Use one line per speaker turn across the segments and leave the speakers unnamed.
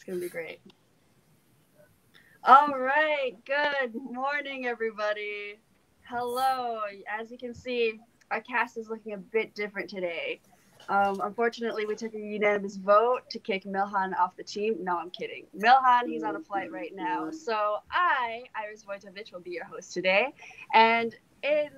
gonna be great. All right. Good morning, everybody. Hello. As you can see, our cast is looking a bit different today. Unfortunately, we took a unanimous vote to kick Miilhan off the team. No, I'm kidding. Miilhan, he's on a flight right now. So Iris Vojtovich, will be your host today. And in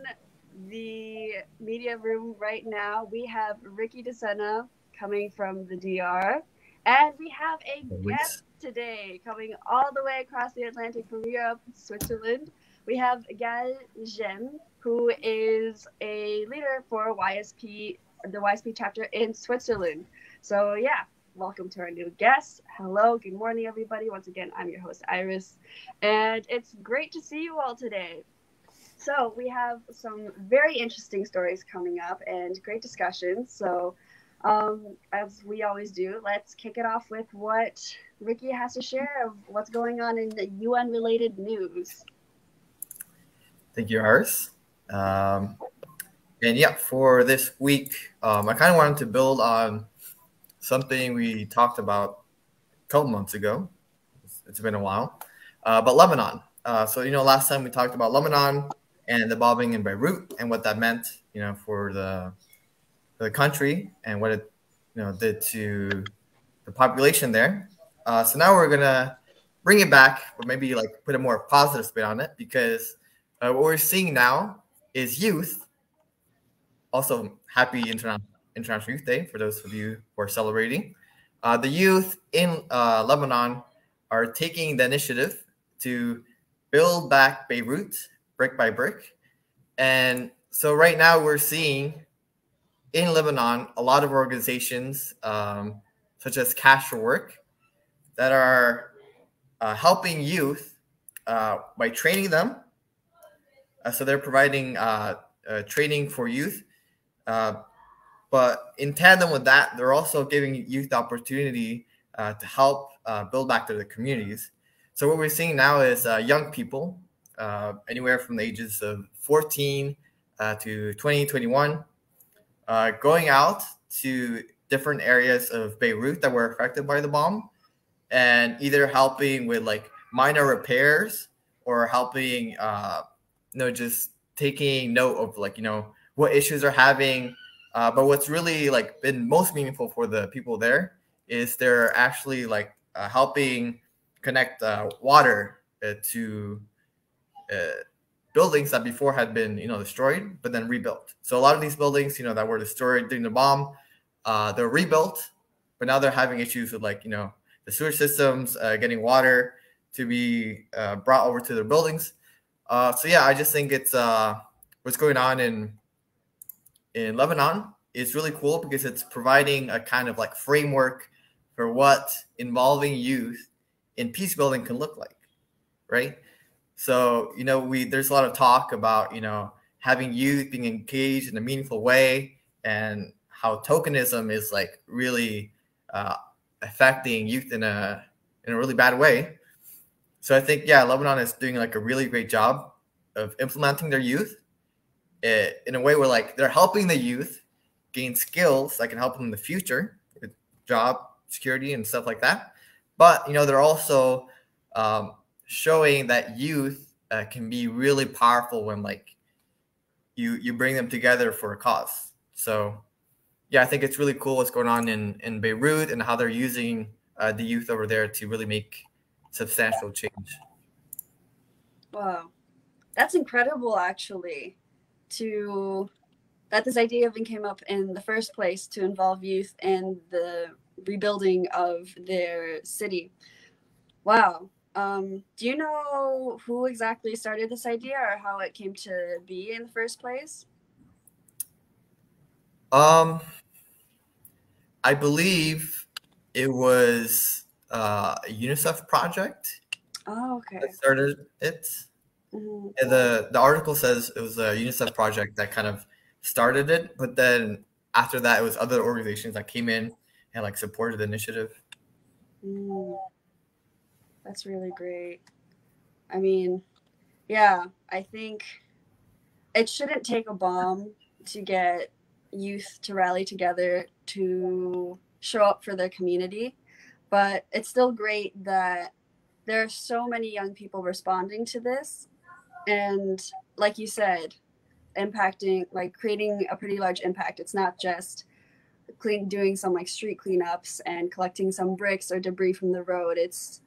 the media room right now, we have Ricky DeSena coming from the DR. And we have a guest today coming all the way across the Atlantic from Europe, Switzerland. We have Gael, who is a leader for YSP, the YSP chapter in Switzerland. So yeah, welcome to our new guest. Hello, good morning, everybody. Once again, I'm your host, Iris, and it's great to see you all today. So we have some very interesting stories coming up and great discussions. So as we always do, let's kick it off with what Ricky has to share of what's going on in the UN-related news.
Thank you, Iris. And yeah, for this week, I kind of wanted to build on something we talked about a couple months ago. It's been a while, but Lebanon. So last time we talked about Lebanon and the bombing in Beirut and what that meant, for the country and what it did to the population there. So now we're gonna bring it back, or maybe like put a more positive spin on it, because what we're seeing now is youth. Also, happy International Youth Day for those of you who are celebrating. The youth in Lebanon are taking the initiative to build back Beirut brick by brick. And so right now we're seeing in Lebanon a lot of organizations such as Cash for Work that are helping youth by training them. So they're providing training for youth. But in tandem with that, they're also giving youth the opportunity to help build back their communities. So what we're seeing now is young people, anywhere from the ages of 14 to 20, 21, going out to different areas of Beirut that were affected by the bomb, and either helping with like minor repairs or helping, just taking note of like, what issues they're having. But what's really like been most meaningful for the people there is they're actually like helping connect water to buildings that before had been destroyed but then rebuilt. So a lot of these buildings that were destroyed during the bomb, they're rebuilt, but now they're having issues with like the sewer systems, getting water to be brought over to their buildings. So yeah, I just think it's what's going on in Lebanon is really cool because it's providing a kind of like framework for what involving youth in peace building can look like, right? So there's a lot of talk about having youth being engaged in a meaningful way, and how tokenism is like really affecting youth in a really bad way. So I think Lebanon is doing like a really great job of implementing their youth in a way where like they're helping the youth gain skills that can help them in the future with job security and stuff like that. But they're also showing that youth can be really powerful when like you bring them together for a cause. So I think it's really cool what's going on in Beirut and how they're using the youth over there to really make substantial change.
Wow, that's incredible, actually, that this idea even came up in the first place, to involve youth in the rebuilding of their city. Wow. Do you know who exactly started this idea or how it came to be in the first place?
I believe it was a UNICEF project.
Oh, okay.
That started it. Mm-hmm. And the article says it was a UNICEF project that kind of started it, but then after that, it was other organizations that came in and like supported the initiative.
That's really great. I mean, yeah, I think it shouldn't take a bomb to get youth to rally together to show up for their community. But it's still great that there are so many young people responding to this. And like you said, impacting, like creating a pretty large impact. It's not just doing some like street cleanups and collecting some bricks or debris from the road. It's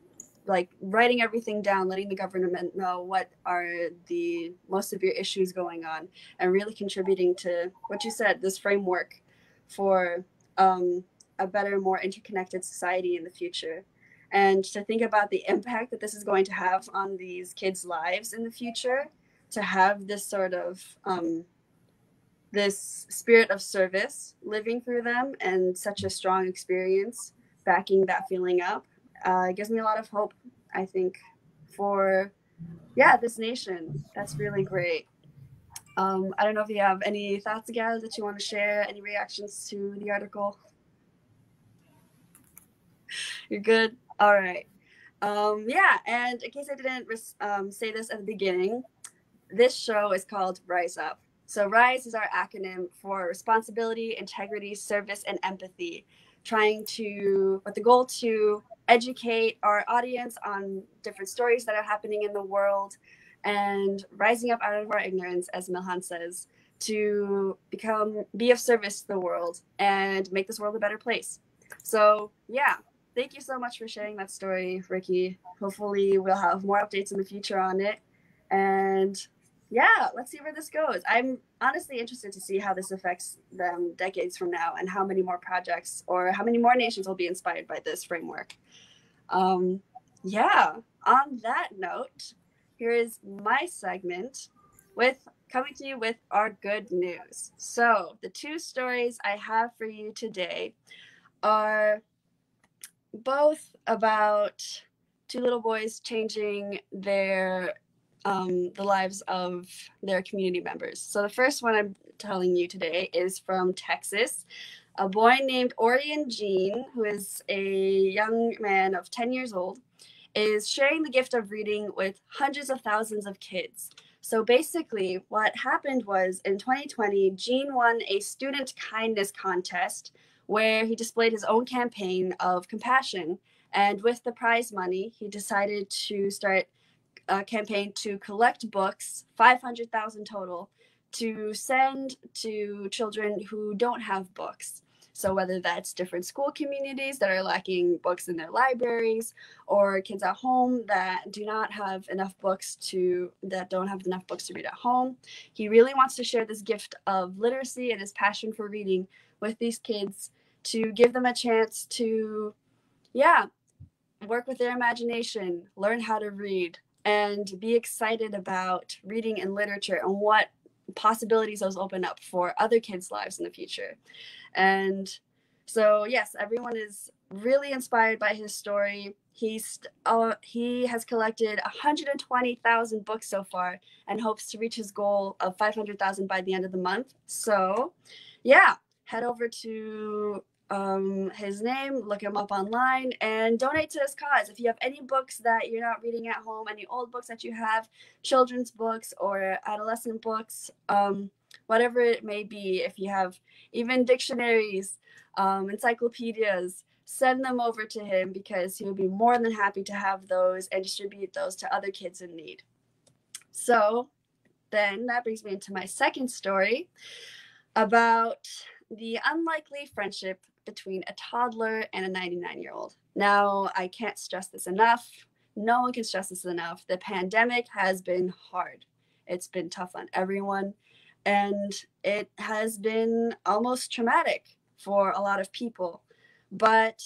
like writing everything down, letting the government know what are the most severe issues going on, and really contributing to what you said, this framework for a better, more interconnected society in the future. And to think about the impact that this is going to have on these kids' lives in the future, to have this sort of this spirit of service living through them and such a strong experience backing that feeling up, it gives me a lot of hope, I think, for this nation. That's really great. I don't know if you have any thoughts, Gael, that you want to share, any reactions to the article. You're good. All right. And in case I didn't say this at the beginning, this show is called Rise Up. So RISE is our acronym for responsibility, integrity, service, and empathy, with the goal to educate our audience on different stories that are happening in the world and rising up out of our ignorance, as Miilhan says, to be of service to the world and make this world a better place. So thank you so much for sharing that story, Ricky. Hopefully we'll have more updates in the future on it. And let's see where this goes. I'm honestly interested to see how this affects them decades from now and how many more projects or how many more nations will be inspired by this framework. On that note, here is my segment coming to you with our good news. So the two stories I have for you today are both about two little boys changing the lives of their community members. So the first one I'm telling you today is from Texas. A boy named Orion Jean, who is a young man of 10 years old, is sharing the gift of reading with hundreds of thousands of kids. So basically, what happened was in 2020, Jean won a student kindness contest where he displayed his own campaign of compassion. And with the prize money, he decided to start a campaign to collect books, 500,000 total, to send to children who don't have books. So whether that's different school communities that are lacking books in their libraries, or kids at home that don't have enough books to read at home, he really wants to share this gift of literacy and his passion for reading with these kids to give them a chance to, work with their imagination, learn how to read, and be excited about reading and literature and what possibilities those open up for other kids' lives in the future. And so, yes, everyone is really inspired by his story. He has collected 120,000 books so far and hopes to reach his goal of 500,000 by the end of the month. So, head over to his name, look him up online, and donate to his cause. If you have any books that you're not reading at home, any old books that you have, children's books or adolescent books, whatever it may be, if you have even dictionaries, encyclopedias, send them over to him because he would be more than happy to have those and distribute those to other kids in need. So then that brings me into my second story about the unlikely friendship between a toddler and a 99-year-old. Now, I can't stress this enough. No one can stress this enough. The pandemic has been hard. It's been tough on everyone, and it has been almost traumatic for a lot of people. But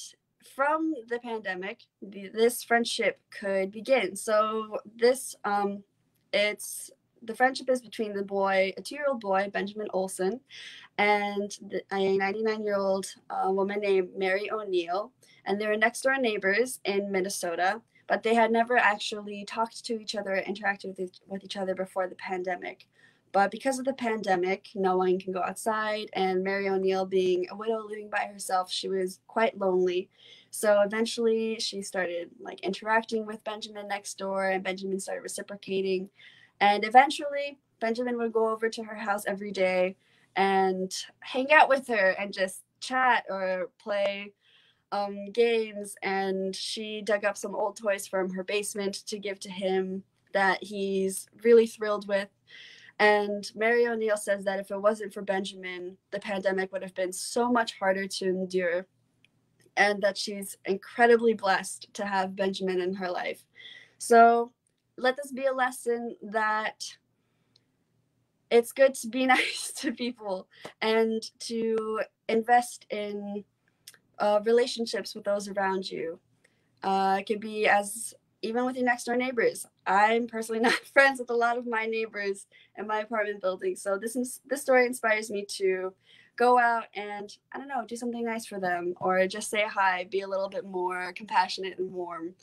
from the pandemic, this friendship could begin. So the friendship is between a 2-year-old boy, Benjamin Olson, and a 99-year-old woman named Mary O'Neill. And they were next door neighbors in Minnesota, but they had never actually talked to each other, interacted with each other before the pandemic. But because of the pandemic, no one can go outside, and Mary O'Neill, being a widow living by herself, she was quite lonely. So eventually she started interacting with Benjamin next door, and Benjamin started reciprocating. And eventually Benjamin would go over to her house every day and hang out with her and just chat or play games, and she dug up some old toys from her basement to give to him that he's really thrilled with. And Mary O'Neill says that if it wasn't for Benjamin, the pandemic would have been so much harder to endure, and that she's incredibly blessed to have Benjamin in her life. So let this be a lesson that it's good to be nice to people and to invest in relationships with those around you. It could be as even with your next door neighbors. I'm personally not friends with a lot of my neighbors in my apartment building, so this story inspires me to go out and, I don't know, do something nice for them, or just say hi, be a little bit more compassionate and warm.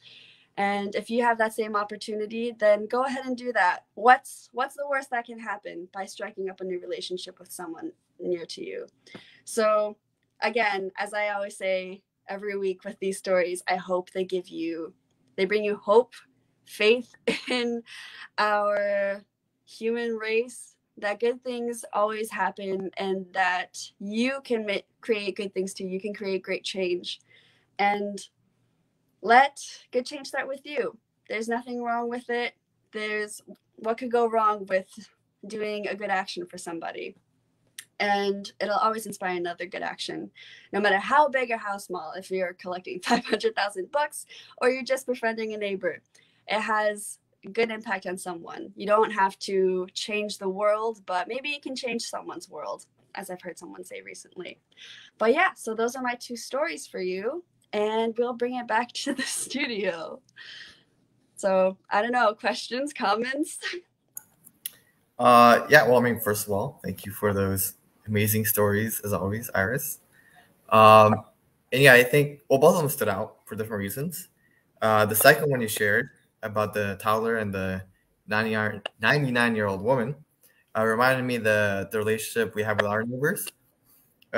And if you have that same opportunity, then go ahead and do that. What's the worst that can happen by striking up a new relationship with someone near to you? So again, as I always say every week with these stories, I hope they bring you hope, faith in our human race, that good things always happen, and that you can create good things too. You can create great change, and let good change start with you. There's nothing wrong with it. What could go wrong with doing a good action for somebody? And it'll always inspire another good action, no matter how big or how small. If you're collecting 500,000 books or you're just befriending a neighbor, it has good impact on someone. You don't have to change the world, but maybe you can change someone's world, as I've heard someone say recently. But yeah, so those are my two stories for you, and we'll bring it back to the studio. So I don't know, questions, comments?
Yeah, well, I mean, first of all, thank you for those amazing stories as always, Iris. And yeah, I think, well, both of them stood out for different reasons. The second one you shared about the toddler and the 99-year-old woman reminded me the relationship we have with our neighbors.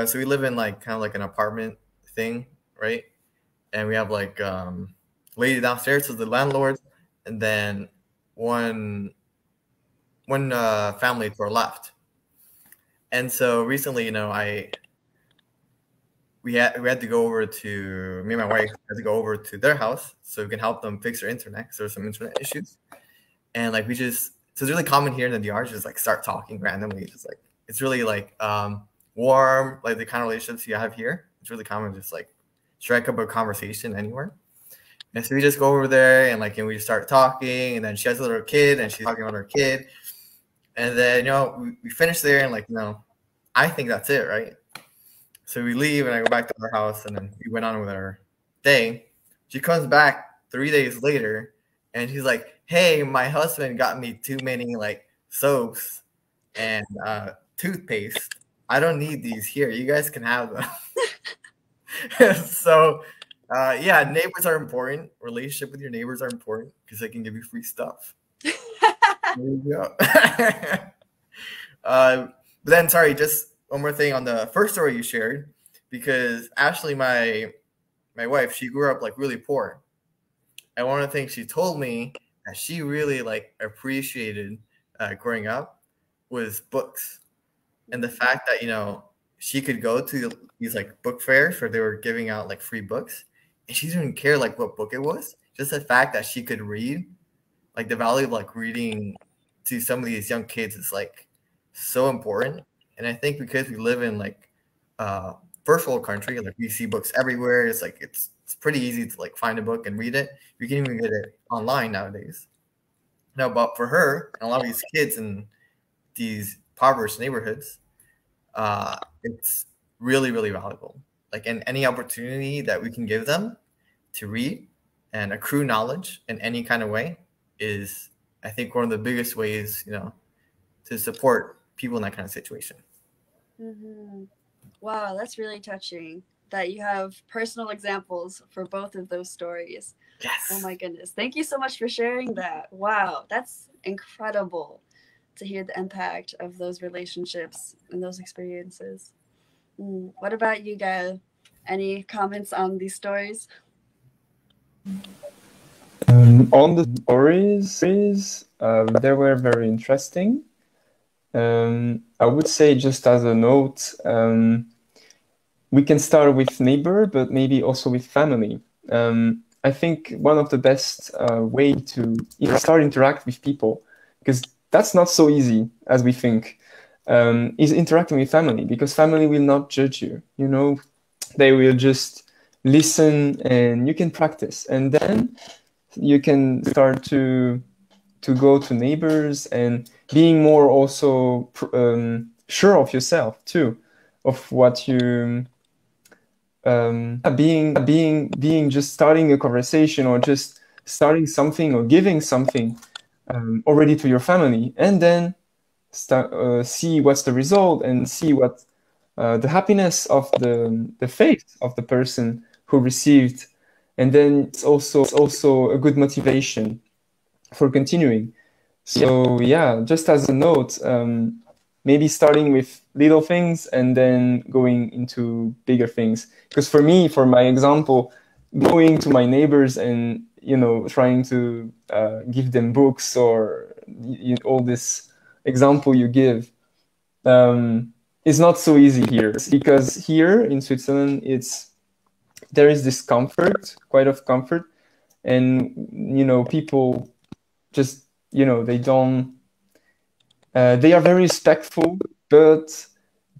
So we live in like kind of like an apartment thing, right? And we have like lady downstairs, so the landlord, and then one family to our left. And so recently, we had to go over to, me and my wife had to go over to their house so we can help them fix their internet because there's some internet issues. And like so it's really common here in the DR, just like start talking randomly. Just like it's really like warm, like the kind of relationships you have here. It's really common, just like strike up a conversation anywhere. And so we just go over there and we start talking, and then she has a little kid and she's talking about her kid. And then, we finish there and I think that's it, right? So we leave and I go back to our house and then we went on with our day. She comes back 3 days later and she's like, hey, my husband got me too many soaps and toothpaste. I don't need these here. You guys can have them. So yeah, neighbors are important. Relationship with your neighbors are important because they can give you free stuff. There you go. But then, sorry, just one more thing on the first story you shared, because Ashley, my wife, she grew up really poor, and one of the things she told me that she really appreciated growing up was books, and the fact that she could go to these book fairs where they were giving out free books, and she didn't care what book it was. Just the fact that she could read, the value of reading to some of these young kids is so important. And I think because we live in first world country, we see books everywhere. It's it's pretty easy to find a book and read it. You can even get it online nowadays. No, but for her and a lot of these kids in these impoverished neighborhoods, it's really, really valuable. And any opportunity that we can give them to read and accrue knowledge in any kind of way is, I think, one of the biggest ways, to support people in that kind of situation.
Mm-hmm. Wow, that's really touching that you have personal examples for both of those stories.
Yes.
Oh my goodness. Thank you so much for sharing that. Wow, that's incredible to hear the impact of those relationships and those experiences. What about you, Gael? Any comments on these stories?
On the stories, they were very interesting. I would say, just as a note, we can start with neighbor, but maybe also with family. I think one of the best way to start interact with people, because that's not so easy as we think, is interacting with family, because family will not judge you. You know, they will just listen, and you can practice, and then you can start to go to neighbors and being more also sure of yourself too, of what you being just starting a conversation or just starting something or giving something already to your family, and then see what's the result and see what the happiness of the face of the person who received, and then it's also a good motivation for continuing. So yeah, just as a note, maybe starting with little things and then going into bigger things. Because for me, for my example, going to my neighbors and trying to give them books or all this example you give is not so easy here, because here in Switzerland there is this comfort, quite of comfort, and people just they don't they are very respectful, but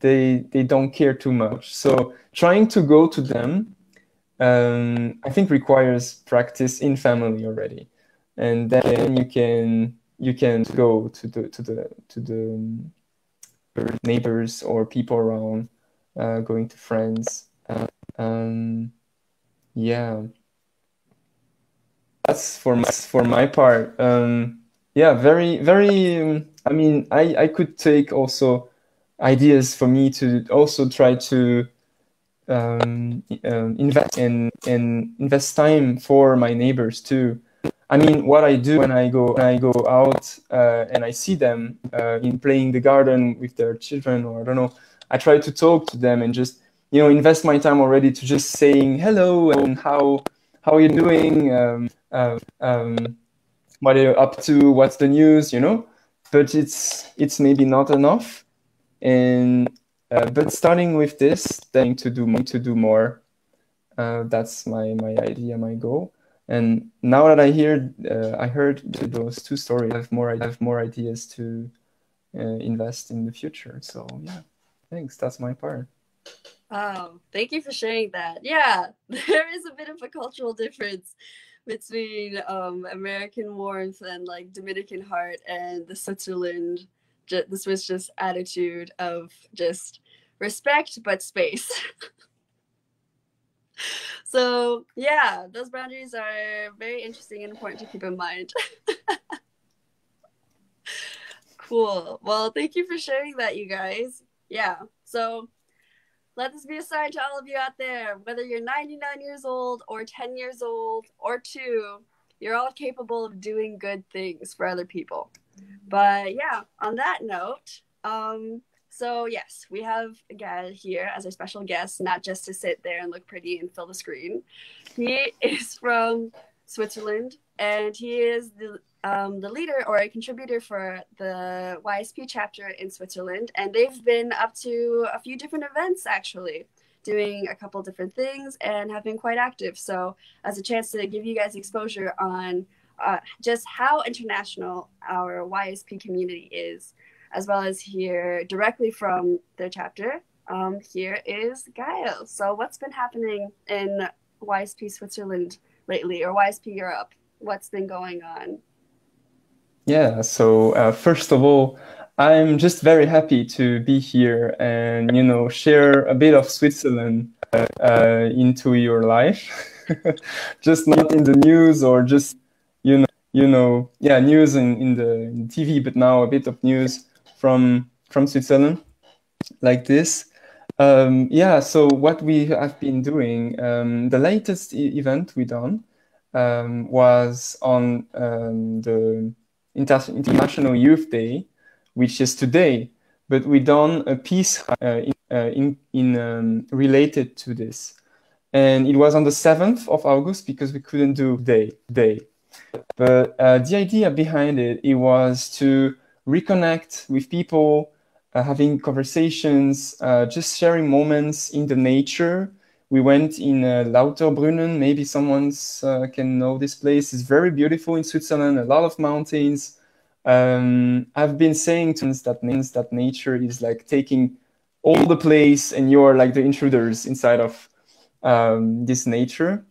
they don't care too much. So trying to go to them, I think, requires practice in family already, and then you can go to the neighbors or people around, going to friends. Yeah, that's for my part. Yeah, very very. I mean, I could take also ideas for me to also try to invest and invest time for my neighbors too. I mean, what I do when I go out and I see them in playing the garden with their children, or I don't know, I try to talk to them and just invest my time already to just saying hello and how are you doing, what are you up to, what's the news, but it's maybe not enough, and but starting with this, then to do more. That's my idea, my goal. And now that I heard those two stories, I have more ideas to invest in the future. So yeah, thanks. That's my part.
Oh, thank you for sharing that. Yeah, there is a bit of a cultural difference between American warmth and like Dominican heart and the Swiss just attitude of just respect but space. So yeah, those boundaries are very interesting and important to keep in mind. Cool. Well, thank you for sharing that, you guys. Yeah. So let this be a sign to all of you out there, whether you're 99 years old or 10 years old or 2, you're all capable of doing good things for other people. But yeah, on that note, so yes, we have Gael here as our special guest, not just to sit there and look pretty and fill the screen. He is from Switzerland, and he is the leader or a contributor for the YSP chapter in Switzerland. And they've been up to a few different events, actually, doing a couple different things and have been quite active. So as a chance to give you guys exposure on just how international our YSP community is, as well as hear directly from their chapter, here is Gael. So what's been happening in YSP Switzerland lately, or YSP Europe? What's been going on?
Yeah, so first of all, I'm just very happy to be here and share a bit of Switzerland into your life. Just not in the news or just news in the TV, but now a bit of news from Switzerland like this. Yeah, so what we have been doing, the latest event we done was on the International Youth Day, which is today, but we done a piece in related to this, and it was on the 7th of August because we couldn't do day. But the idea behind it was to reconnect with people having conversations, just sharing moments in the nature. We went in Lauterbrunnen. Maybe someone's can know this place. It's very beautiful in Switzerland. A lot of mountains. I've been saying to that nature is like taking all the place, and you're like the intruders inside of this nature.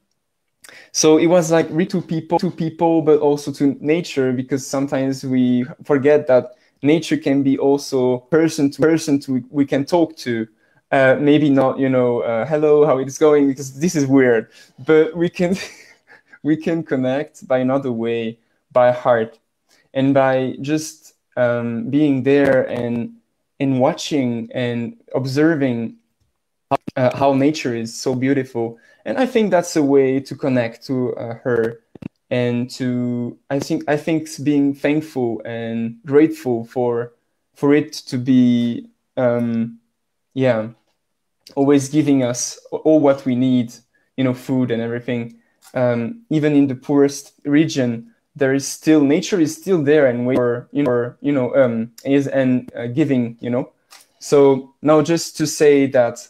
So it was like really to people, but also to nature, because sometimes we forget that nature can be also person to we can talk to. Maybe not, hello, how it's going, because this is weird, but we can we can connect by another way, by heart, and by just being there and watching and observing how nature is so beautiful. And I think that's a way to connect to her, and to I think being thankful and grateful for it to be always giving us all what we need, food and everything. Even in the poorest region, there is still nature is still there, and giving. So now, just to say that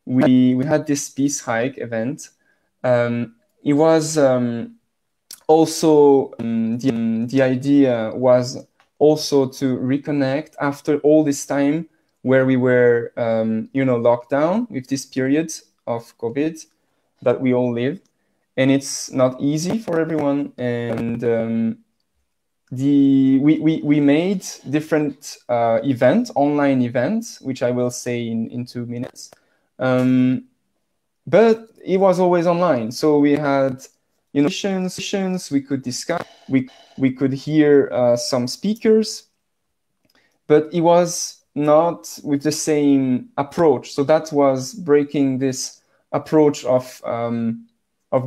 we had this peace hike event. It was also the idea was also to reconnect after all this time where we were locked down with this period of COVID that we all lived, and it's not easy for everyone. And we made different online events, which I will say in 2 minutes. But it was always online, so we had sessions, we could discuss, we could hear some speakers, but it was not with the same approach. So that was breaking this approach of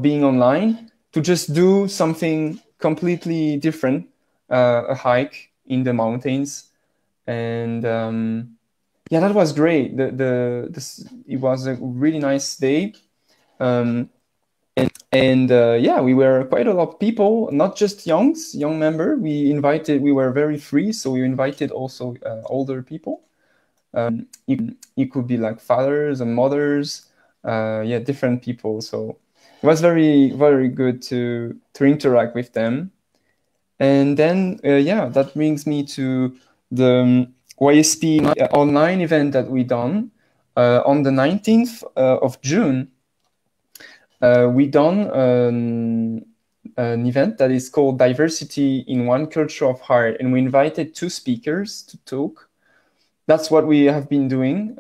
being online to just do something completely different, a hike in the mountains. And that was great. It was a really nice day. We were quite a lot of people, not just young member. We were very free, so we invited also older people. It could be like fathers and mothers, different people. So it was very, very good to interact with them. And then that brings me to the YSP online event that we done on the 19th of June. We done an event that is called Diversity in One Culture of Heart, and we invited 2 speakers to talk. That's what we have been doing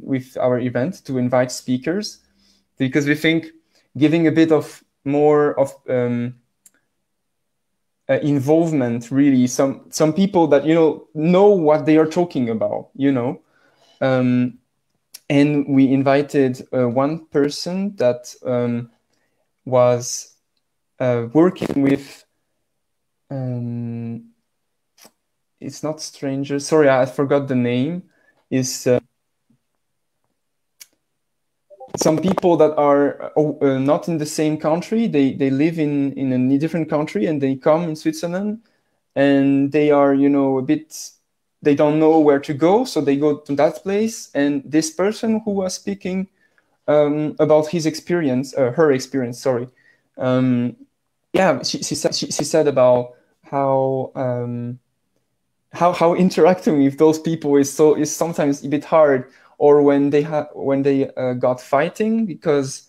with our event, to invite speakers, because we think giving a bit of more of involvement, really, some people that know what they are talking about, and we invited one person that was working with it's not strangers, sorry, I forgot the name, is some people that are not in the same country. They live in a different country, and they come in Switzerland, and they are a bit, they don't know where to go, so they go to that place. And this person who was speaking about his experience, her experience, sorry, she said about how interacting with those people is sometimes a bit hard, or when they got fighting, because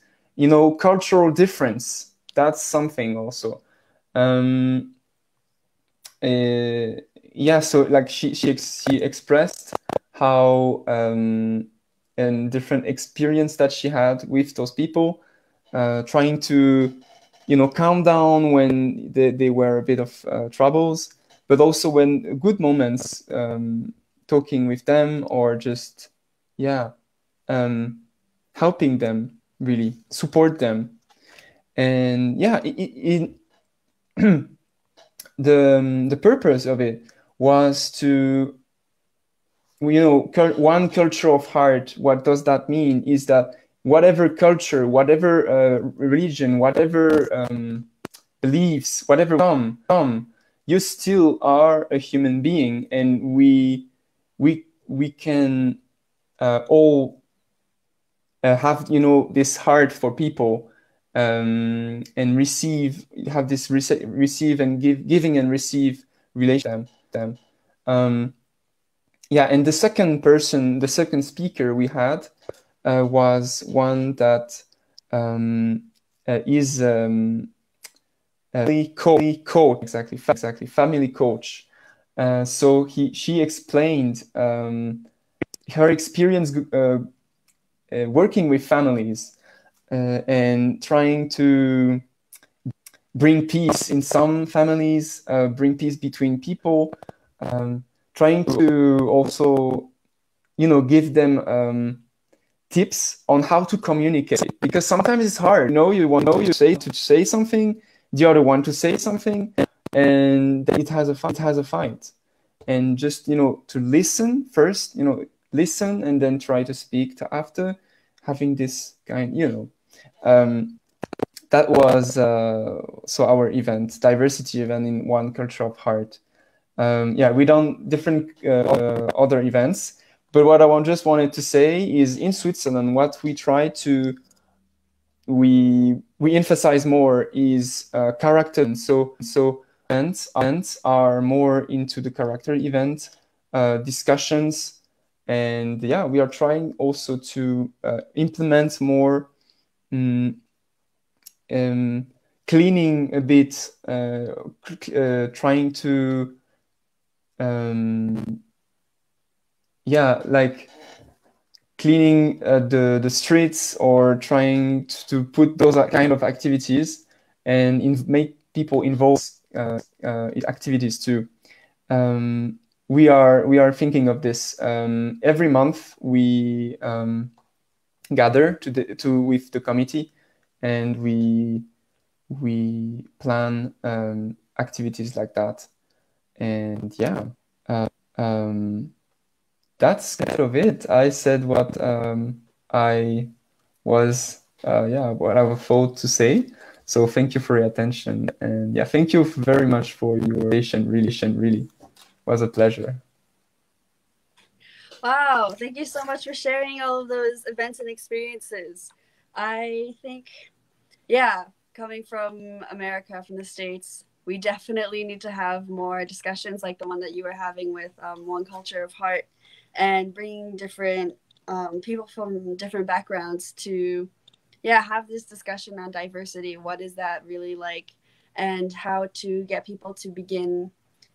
cultural difference, that's something also. So like she expressed how and different experience that she had with those people, trying to calm down when they were a bit of troubles, but also when good moments, talking with them, or just helping them, really support them. And the purpose of it was to one culture of heart. What does that mean? Is that whatever culture, whatever religion, whatever beliefs, whatever you still are a human being, and we we can all have, you know, this heart for people, and have this receive and giving and receive relation them. Yeah, and the second speaker we had was one that is coach, exactly, family coach. So she explained her experience working with families and trying to bring peace in some families, bring peace between people, trying to also, you know, give them tips on how to communicate, because sometimes it's hard. You know, you want to say something, the other one to say something, and then it has a fight. And just, you know, to listen first, you know, listen and then try to speak after, having this kind, you know. That was so our event, diversity event in One Culture of Heart. Yeah, we done different other events, but what I just wanted to say is, in Switzerland, what we try to we emphasize more is character. And so events are more into the character event discussions, and yeah, we are trying also to implement more cleaning a bit, trying to yeah, like cleaning the streets, or trying to put those kind of activities and make people involved in activities too. We are thinking of this. Every month we gather with the committee, and we plan activities like that. And yeah, that's kind of it. I said what I was what I thought to say. So thank you for your attention, and yeah, thank you very much for your attention. Really was a pleasure.
Wow, thank you so much for sharing all of those events and experiences. I think, yeah, coming from America, from the States, we definitely need to have more discussions like the one that you were having with One Culture of Heart, and bringing different people from different backgrounds to, yeah, have this discussion on diversity. What is that really like? And how to get people to begin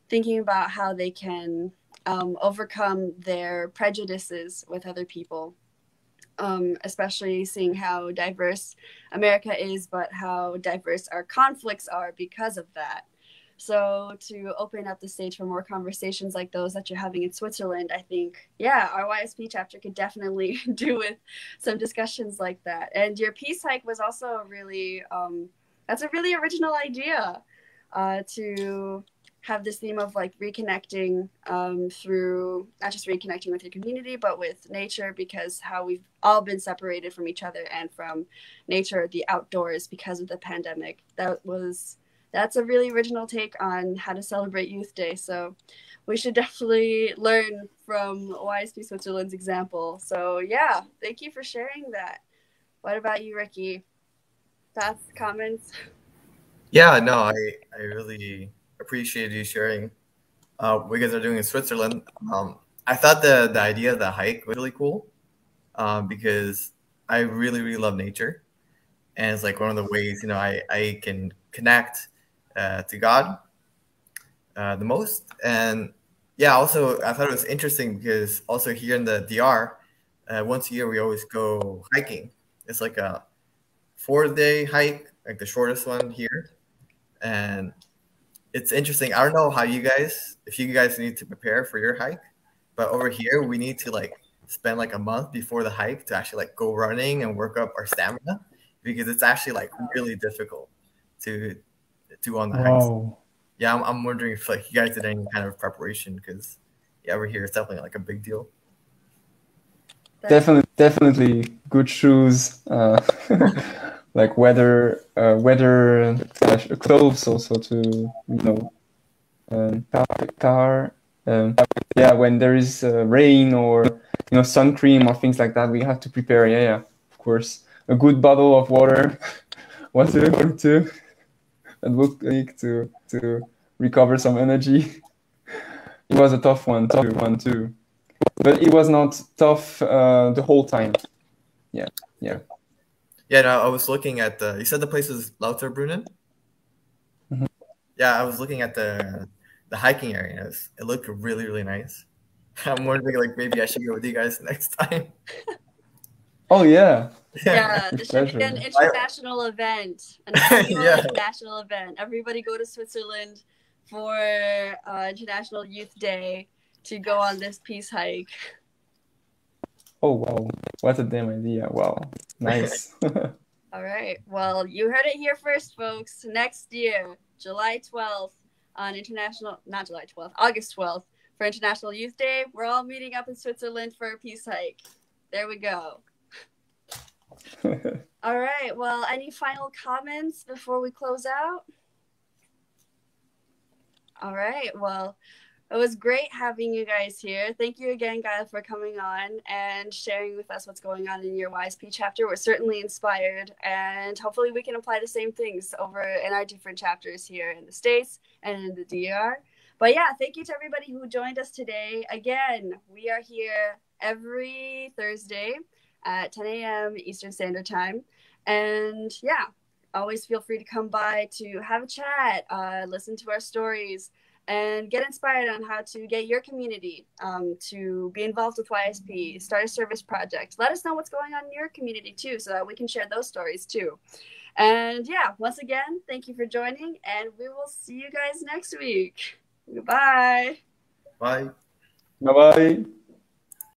thinking about how they can overcome their prejudices with other people. Especially seeing how diverse America is, but how diverse our conflicts are because of that. So to open up the stage for more conversations like those that you're having in Switzerland, I think, yeah, our YSP chapter could definitely do with some discussions like that. And your peace hike was also really, that's a really original idea, to have this theme of like reconnecting through not just reconnecting with your community, but with nature, because how we've all been separated from each other and from nature, the outdoors, because of the pandemic. That's a really original take on how to celebrate Youth Day. So we should definitely learn from YSP Switzerland's example. So yeah, thank you for sharing that. What about you, Ricky? Thoughts, comments?
Yeah, no, I really appreciate you sharing what you guys are doing in Switzerland. I thought the idea of the hike was really cool because I really love nature, and it's like one of the ways, you know, I can connect to God the most. And yeah, also I thought it was interesting because also here in the DR, once a year we always go hiking. It's like a 4-day hike, like the shortest one here. And it's interesting. I don't know how if you guys need to prepare for your hike, but over here we need to like spend like a month before the hike to actually like go running and work up our stamina, because it's actually like really difficult to do on the hikes. Yeah, I'm wondering if like you guys did any kind of preparation, because yeah, over here it's definitely like a big deal.
Definitely good shoes, like weather clothes also to, you know, car Yeah, when there is rain or sun cream or things like that, we have to prepare. Yeah, of course, a good bottle of water, water too, and would take to recover some energy. It was a tough one too, but it was not tough the whole time. Yeah.
Yeah, no, I was looking at you said the place is Lauterbrunnen?
Mhm.
Yeah, I was looking at the hiking areas. It looked really, really nice. I'm wondering, like, maybe I should go with you guys next time.
Oh yeah.
Yeah,
With
this should be an
pleasure.
international event, an annual
Yeah.
international event. Everybody go to Switzerland for International Youth Day to go on this peace hike.
Oh wow, what a damn idea! Wow, nice.
All right. Well, you heard it here first, folks. Next year, July 12th, on August 12th, for International Youth Day, we're all meeting up in Switzerland for a peace hike. There we go. All right. Well, any final comments before we close out? All right. Well, it was great having you guys here. Thank you again, Gael, for coming on and sharing with us what's going on in your YSP chapter. We're certainly inspired, and hopefully we can apply the same things over in our different chapters here in the States and in the DR. But yeah, thank you to everybody who joined us today. Again, we are here every Thursday at 10 a.m. Eastern Standard Time. And yeah, always feel free to come by to have a chat, listen to our stories, and get inspired on how to get your community to be involved with YSP, start a service project. Let us know what's going on in your community too, so that we can share those stories too. And yeah, once again, thank you for joining, and we will see you guys next week. Goodbye.
Bye.
Bye bye.